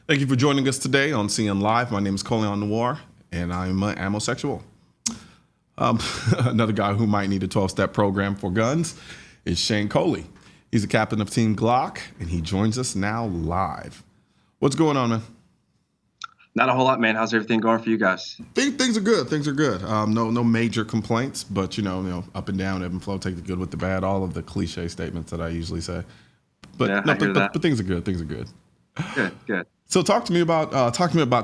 Thank you for joining us today on CN Live. My name is Colion Noir, and I'm an ammosexual. Another guy who might need a 12-step program for guns is Shane Coley. He's the captain of Team Glock, and he joins us now live. What's going on, man? Not a whole lot, man. How's everything going for you guys? Things are good. Things are good. No major complaints, but you know, up and down, ebb and flow, take the good with the bad. All of the cliche statements that I usually say. But yeah, but things are good. Things are good. Good. So talk to me about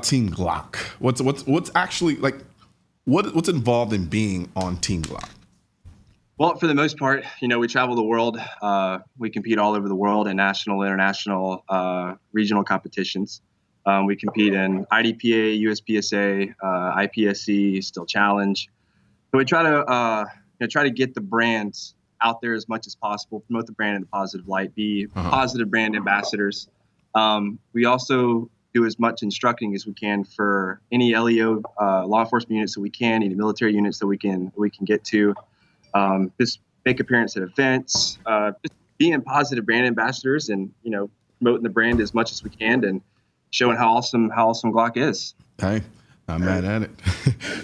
Team Glock. What's actually like what's involved in being on Team Glock? Well, for the most part, you know, we travel the world. We compete all over the world in national, international, regional competitions. We compete in IDPA, USPSA, IPSC, Still Challenge. So we try to get the brands out there as much as possible, promote the brand in a positive light, be positive brand ambassadors. We also do as much instructing as we can for any LEO law enforcement units that we can, any military units that we can get to. Just make appearance at events, just being positive brand ambassadors, and you know, promoting the brand as much as we can, and showing how awesome Glock is. Hey, I'm mad at it.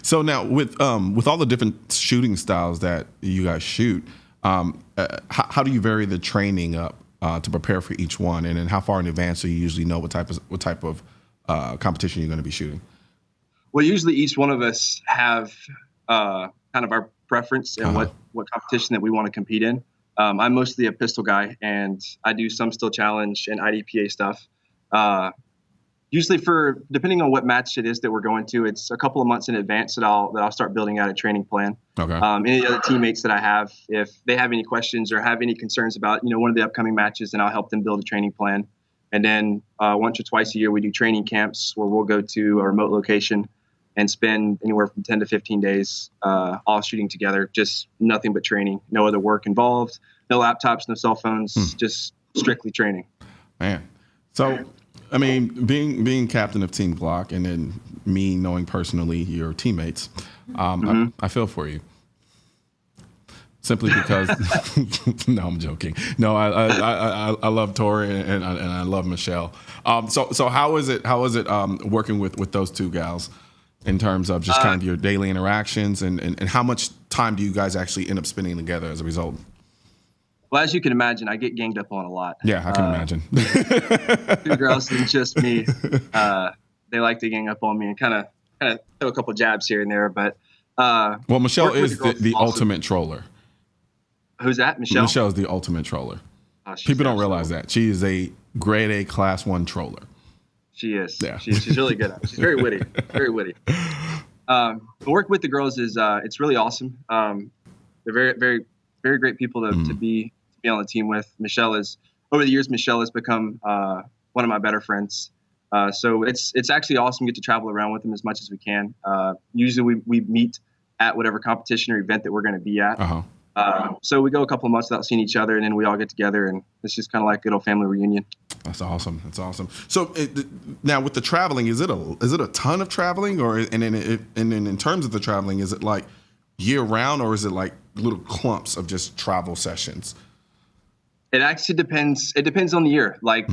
So now with all the different shooting styles that you guys shoot, how do you vary the training up to prepare for each one, and then how far in advance do you usually know what type of competition you're going to be shooting? Well, usually each one of us have kind of our preference and what competition that we want to compete in. I'm mostly a pistol guy, and I do some Still Challenge and IDPA stuff. Usually, depending on what match it is that we're going to, it's a couple of months in advance that I'll start building out a training plan. Okay. Any other teammates that I have, if they have any questions or have any concerns about one of the upcoming matches, then I'll help them build a training plan. And then once or twice a year, we do training camps where we'll go to a remote location and spend anywhere from 10 to 15 days all shooting together. Just nothing but training. No other work involved. No laptops, no cell phones. Just strictly training. Man, so. I mean, being captain of Team Glock, and then me knowing personally your teammates, I feel for you. Simply because, no, I'm joking. No, I love Tori and I love Michelle. So how is it working with those two gals in terms of just kind of your daily interactions, and how much time do you guys actually end up spending together as a result? Well, as you can imagine, I get ganged up on a lot. Yeah, I can imagine. 2 girls and just me. They like to gang up on me and kind of throw a couple jabs here and there. But well, Michelle is the ultimate troller. Who's that? Michelle? Michelle is the ultimate troller. People don't realize that. She is a grade A Class 1 troller. She is. Yeah. She's really good at it. She's very witty. Very witty. Work with the girls is it's really awesome. They're very, very, very great people to be on the team with. Over the years, Michelle has become one of my better friends. So it's actually awesome to get to travel around with them as much as we can. Usually we meet at whatever competition or event that we're going to be at. So we go a couple of months without seeing each other, and then we all get together, and it's just kind of like a good old family reunion. That's awesome. So now with the traveling, is it a ton of traveling, and then in terms of the traveling, is it like year round, or is it like little clumps of just travel sessions? It actually depends. It depends on the year. Like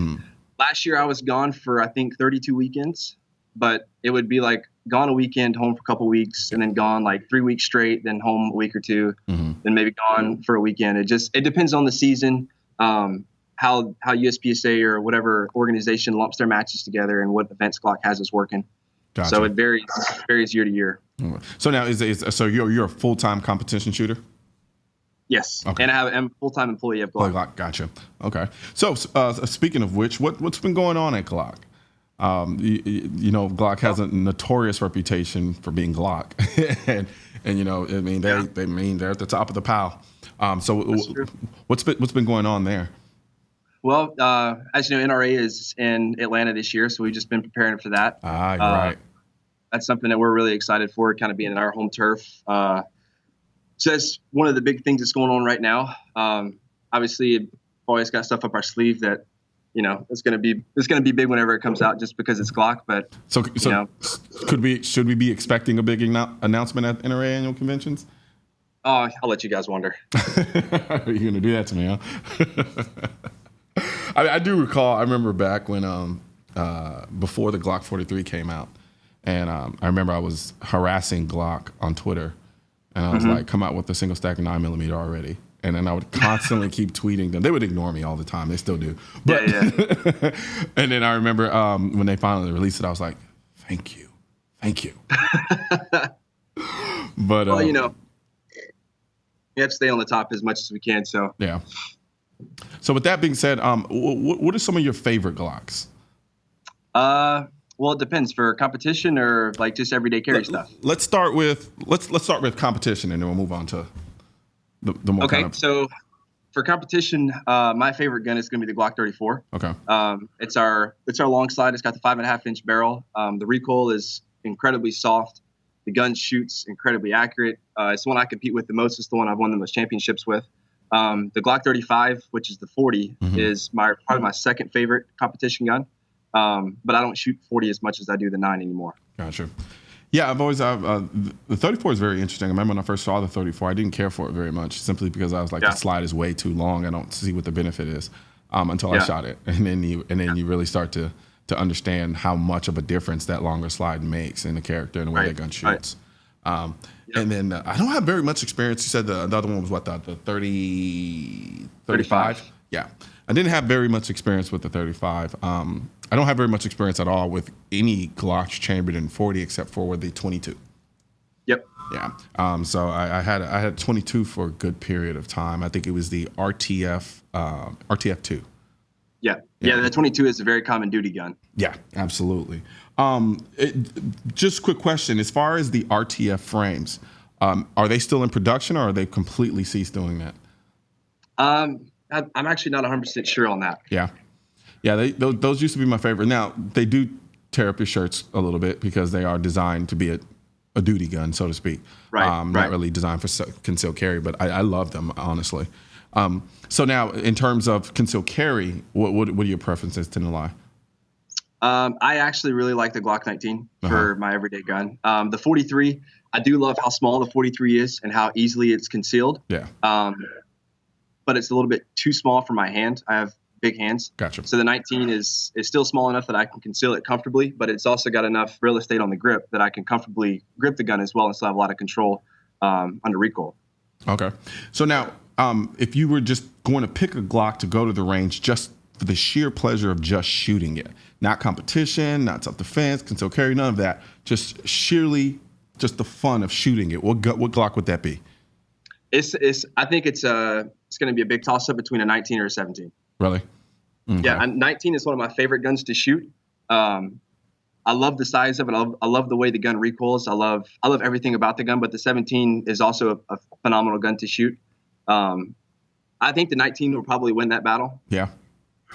last year I was gone for, I think, 32 weekends, but it would be like gone a weekend, home for a couple weeks, and then gone like 3 weeks straight, then home a week or two, then maybe gone for a weekend. It depends on the season, how USPSA or whatever organization lumps their matches together and what events Glock has us working. Gotcha. So it varies year to year. So now so you're a full-time competition shooter? Yes. Okay. And I'm a full-time employee of Glock. Gotcha. Okay. So speaking of which, what's been going on at Glock? You know, Glock has a notorious reputation for being Glock, and you know, I mean, they're at the top of the pile. So what's been going on there? Well, as you know, NRA is in Atlanta this year, so we've just been preparing for that. You're right. That's something that we're really excited for, kind of being in our home turf. So that's one of the big things that's going on right now. Obviously, we've always got stuff up our sleeve that, you know, it's going to be big whenever it comes out, just because it's Glock. But so should we be expecting a big announcement at NRA annual conventions? Oh, I'll let you guys wonder. You're gonna do that to me, huh? I do recall. I remember back when before the Glock 43 came out. And I remember I was harassing Glock on Twitter. And I was like, come out with a single stack of 9mm already. And then I would constantly keep tweeting them. They would ignore me all the time. They still do. But, yeah. And then I remember when they finally released it, I was like, thank you. Thank you. But well, you know, we have to stay on the top as much as we can. So yeah. So with that being said, what are some of your favorite Glocks? Well, it depends. For competition or like just everyday carry stuff. Let's start with competition, and then we'll move on to the more. Okay, so for competition, my favorite gun is going to be the Glock 34. Okay. It's our long slide. It's got the 5.5-inch barrel. The recoil is incredibly soft. The gun shoots incredibly accurate. It's the one I compete with the most. It's the one I've won the most championships with. The Glock 35, which is the 40, is probably my second favorite competition gun. But I don't shoot 40 as much as I do the 9 anymore. Gotcha. Yeah, the 34 is very interesting. I remember when I first saw the 34, I didn't care for it very much, simply because I was like, the slide is way too long. I don't see what the benefit is until I shot it, and then you really start to understand how much of a difference that longer slide makes in the character and the way that gun shoots. And then I don't have very much experience. You said the other one was what, the 35? Yeah. I didn't have very much experience with the 35. I don't have very much experience at all with any Glocks chambered in 40 except for the 22. Yep. Yeah. So I had 22 for a good period of time. I think it was the RTF 2. Yeah. The 22 is a very common duty gun. Yeah, absolutely. Just quick question: as far as the RTF frames, are they still in production, or are they completely ceased doing that? I'm actually not 100% sure on that. Yeah. Those used to be my favorite. Now they do tear up your shirts a little bit because they are designed to be a duty gun, so to speak. Right. Not really designed for concealed carry, but I love them, honestly. So now, in terms of concealed carry, what are your preferences, to the lie? I actually really like the Glock 19 for my everyday gun. The 43, I do love how small the 43 is and how easily it's concealed. Yeah. But it's a little bit too small for my hand. I have big hands. Gotcha. So the 19 is still small enough that I can conceal it comfortably, but it's also got enough real estate on the grip that I can comfortably grip the gun as well and still have a lot of control under recoil. Okay. So now, if you were just going to pick a Glock to go to the range just for the sheer pleasure of just shooting it, not competition, not self-defense, concealed carry, none of that, just the fun of shooting it, what Glock would that be? I think it's going to be a big toss-up between a 19 or a 17. Really? Okay. Yeah, 19 is one of my favorite guns to shoot. I love the size of it. I love the way the gun recoils. I love everything about the gun, but the 17 is also a phenomenal gun to shoot. I think the 19 will probably win that battle. Yeah.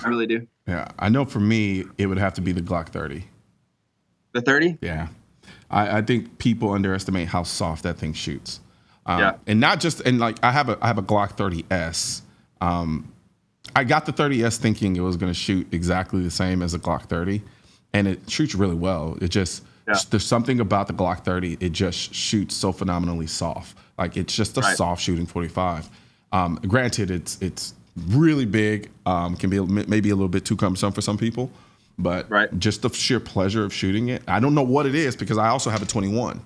I really do. Yeah. I know for me, it would have to be the Glock 30. The 30? Yeah. I think people underestimate how soft that thing shoots. And not just, and like I have a Glock 30S. I got the 30S thinking it was going to shoot exactly the same as a Glock 30, and it shoots really well. It just, there's something about the Glock 30. It just shoots so phenomenally soft. Like it's just a soft shooting 45. Granted, it's really big, can be maybe a little bit too cumbersome for some people, but just the sheer pleasure of shooting it. I don't know what it is because I also have a 21,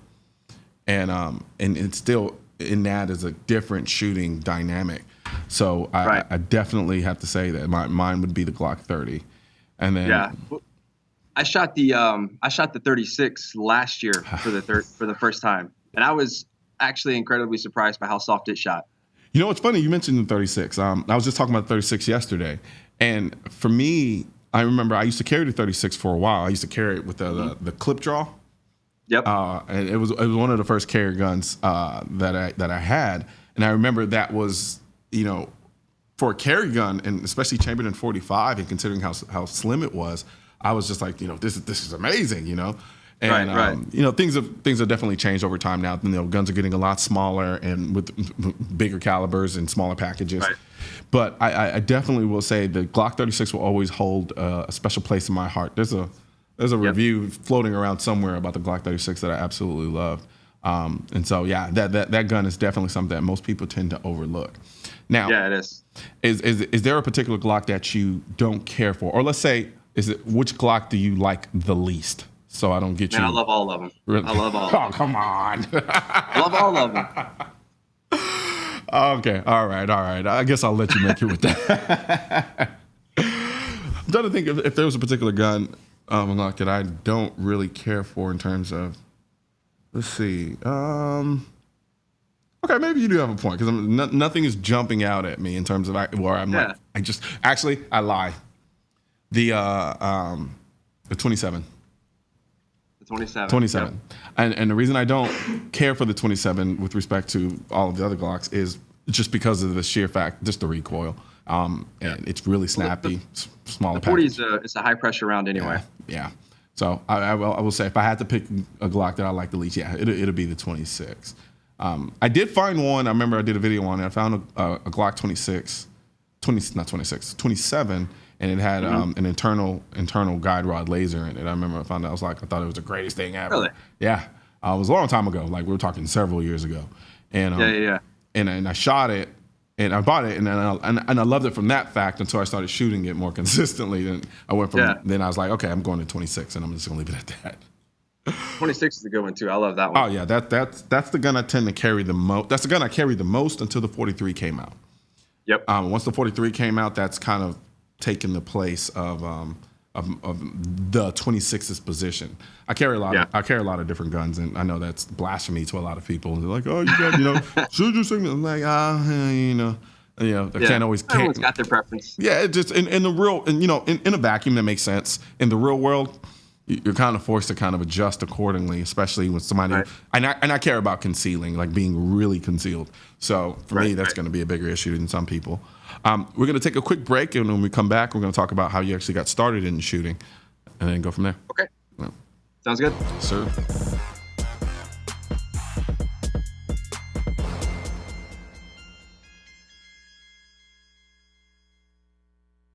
and it's still in that is a different shooting dynamic. So I definitely have to say that mine would be the Glock 30, and then I shot the 36 last year for the first time, and I was actually incredibly surprised by how soft it shot. You know, it's funny you mentioned the 36. I was just talking about the 36 yesterday, and for me, I remember I used to carry the 36 for a while. I used to carry it with the clip draw. Yep. And it was one of the first carrier guns that I had, and I remember that was, you know, for a carry gun, and especially chambered in 45, and considering how slim it was, I was just like, you know, this is amazing, you know. And you know, things have definitely changed over time now. You know, guns are getting a lot smaller and with bigger calibers and smaller packages. Right. But I definitely will say the Glock 36 will always hold a special place in my heart. There's a review floating around somewhere about the Glock 36 that I absolutely love. And so yeah, that gun is definitely something that most people tend to overlook. Now, yeah, it is. Is there a particular Glock that you don't care for, or let's say is it which Glock do you like the least? So I don't get Man, you. I love all of them. Really? I love all of Oh, them. come on. I love all of them. Okay. All right. I guess I'll let you make it with that. I'm trying to think if there was a particular gun Glock that I don't really care for in terms of. Let's see. Okay, maybe you do have a point because nothing is jumping out at me in terms of where I'm like. I lie. The 27. The 27. 27. Yep. And the reason I don't care for the 27 with respect to all of the other Glocks is just because of the sheer fact, just the recoil. And it's really snappy, smaller The 40 is package. it's a high pressure round anyway. Yeah. So I will say if I had to pick a Glock that I like the least, it'll be the 26. I did find one. I remember I did a video on it. I found a Glock 27, and it had an internal guide rod laser in it. I remember I found out. I thought it was the greatest thing ever. Really? Yeah. It was a long time ago. Like we were talking several years ago. And Yeah. And I shot it, and I bought it, and I loved it from that fact until I started shooting it more consistently. Then I went from then I was like, okay, I'm going to 26, and I'm just gonna leave it at that. 26 is a good one too. I love that one. Oh yeah, that's the gun I tend to carry the most. That's the gun I carried the most until the 43 came out. Yep. Once the 43 came out, that's kind of taken the place of the 26's position. I carry a lot. I carry a lot of different guns, and I know that's blasphemy to a lot of people. And they're like, "Oh, you got should you signal?" I'm like, I can't always. Everyone's got their preference. Yeah, it just in the real, and in a vacuum that makes sense. In the real world, you're kind of forced to kind of adjust accordingly, especially when somebody. Right. And I care about concealing, like being really concealed. So for me, that's going to be a bigger issue than some people. We're going to take a quick break, and when we come back, we're going to talk about how you actually got started in shooting, and then go from there. Okay. Sounds good. Sir.